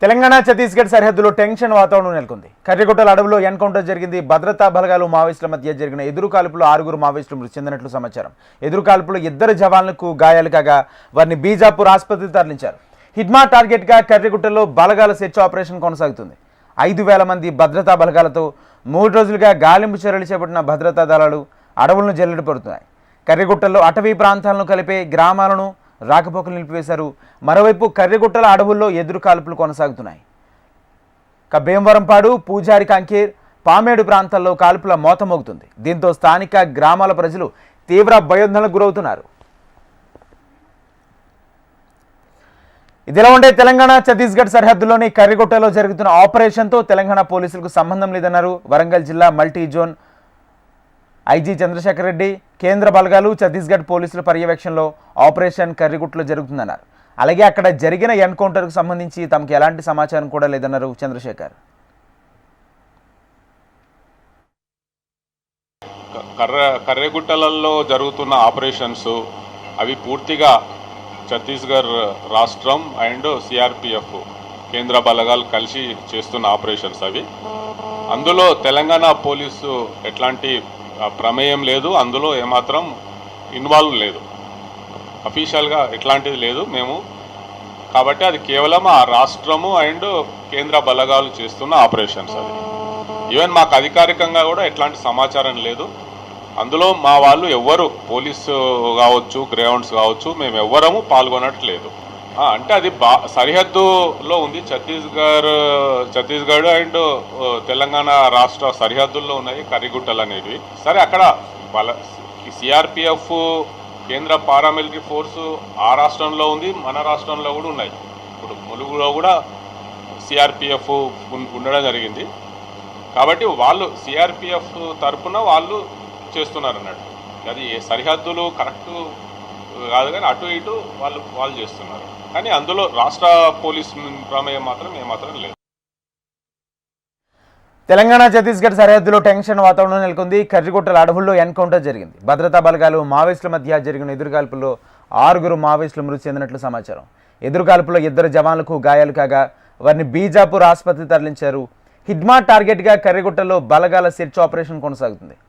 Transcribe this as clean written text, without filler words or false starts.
తెలంగాణ ఛత్తీస్గఢ్ సరిహద్దులో టెన్షన్ వాతావరణం నెలకొంది. కర్రిగుట్టల అడవులో ఎన్కౌంటర్ జరిగింది. భద్రతా బలగాలు మావోయిస్టుల మధ్య జరిగిన ఎదురు కాల్పులో 6 మావోయిస్టులు మృతి చెందినట్లు సమాచారం. ఎదురు కాల్పులో 2 జవాన్లకు గాయాలు కాగా వారిని బీజాపూర్ ఆసుపత్రికి తరలించారు. హిడ్మా టార్గెట్గా కర్రిగుట్టలో బలగాల సెర్చ్ ఆపరేషన్ కొనసాగుతుంది. 5,000 మంది భద్రతా బలగాలతో 3 రోజులుగా గాలింపు చర్యలు చేపట్టిన భద్రతా దళాలు అడవులను జల్లెడ పడుతున్నాయి. కర్రిగుట్టల్లో అటవీ ప్రాంతాలను కలిపే గ్రామాలను రాకపోకలు నిలిపివేశారు. మరోవైపు కర్రిగుట్టల అడవుల్లో ఎదురు కాల్పులు కొనసాగుతున్నాయి. భీమవరంపాడు, పూజారి కంకేర్, పామేడు ప్రాంతాల్లో కాల్పుల మోత మోగుతుంది. దీంతో స్థానిక గ్రామాల ప్రజలు తీవ్ర భయోందనలకు గురవుతున్నారు. ఇదిలా ఉండే తెలంగాణ ఛత్తీస్గఢ్ సరిహద్దులోని కర్రిగుట్టలో జరుగుతున్న ఆపరేషన్తో తెలంగాణ పోలీసులకు సంబంధం లేదన్నారు వరంగల్ జిల్లా multi zone IG Chandrashekar Reddy. కేంద్ర బలగాలు ఛత్తీస్గఢ్ పోలీసుల పర్యవేక్షణలో ఆపరేషన్ కర్రిగుట్టలో జరుగుతుందన్నారు. అలాగే అక్కడ జరిగిన ఎన్కౌంటర్కు సంబంధించి తమకు ఎలాంటి సమాచారం కూడా లేదన్నారు చంద్రశేఖర్. కర్రెగుట్టలలో జరుగుతున్న ఆపరేషన్స్ అవి పూర్తిగా ఛత్తీస్గఢ్ రాష్ట్రం అండ్ సిఆర్పిఎఫ్ కేంద్ర బలగాలు కలిసి చేస్తున్న ఆపరేషన్స్ అవి. అందులో తెలంగాణ పోలీసు ఎట్లాంటి ప్రమేయం లేదు, అందులో ఏమాత్రం ఇన్వాల్వ్ లేదు, అఫీషియల్గా ఎట్లాంటిది లేదు మేము. కాబట్టి అది కేవలం ఆ రాష్ట్రము అండ్ కేంద్ర బలగాలు చేస్తున్న ఆపరేషన్స్ అది. ఈవెన్ మాకు అధికారికంగా కూడా ఎట్లాంటి సమాచారం లేదు. అందులో మా వాళ్ళు ఎవ్వరు పోలీసు కావచ్చు, గ్రౌండ్స్ కావచ్చు, మేము ఎవ్వరము పాల్గొనట్లేదు. అంటే అది సరిహద్దులో ఉంది. ఛత్తీస్గఢ్ అండ్ తెలంగాణ రాష్ట్ర సరిహద్దుల్లో ఉన్నాయి కర్రిగుట్టలు అనేవి. సరే, అక్కడ సిఆర్పిఎఫ్ కేంద్ర పారామిలిటరీ ఫోర్సు ఆ రాష్ట్రంలో ఉంది, మన రాష్ట్రంలో కూడా ఉన్నాయి. ఇప్పుడు ములుగులో కూడా సిఆర్పిఎఫ్ ఉండడం జరిగింది. కాబట్టి వాళ్ళు సిఆర్పిఎఫ్ తరఫున వాళ్ళు చేస్తున్నారు అన్నట్టు. అది సరిహద్దులు కరెక్ట్ కాదు, కానీ అటు ఇటు వాళ్ళు చేస్తున్నారు. కానీ అందులో రాష్ట్ర పోలీస్ ప్రమేయం మాత్రం ఏమాత్రం లేదు. తెలంగాణ ఛత్తీస్గఢ్ సరిహద్దులో టెన్షన్ వాతావరణం నెలకొంది. కర్రిగుట్టల అడవుల్లో ఎన్కౌంటర్ జరిగింది. భద్రతా బలగాలు మావోయిస్టుల మధ్య జరిగిన ఎదురుకాల్పుల్లో 6 మావోయిస్టులు మృతి చెందినట్లు సమాచారం. ఎదురుకాల్పులో 2 జవాన్లకు గాయాలు కాగా వారిని బీజాపూర్ ఆసుపత్రికి తరలించారు. హిడ్మా టార్గెట్గా కర్రిగుట్టలో బలగాల సెర్చ్ ఆపరేషన్ కొనసాగుతుంది.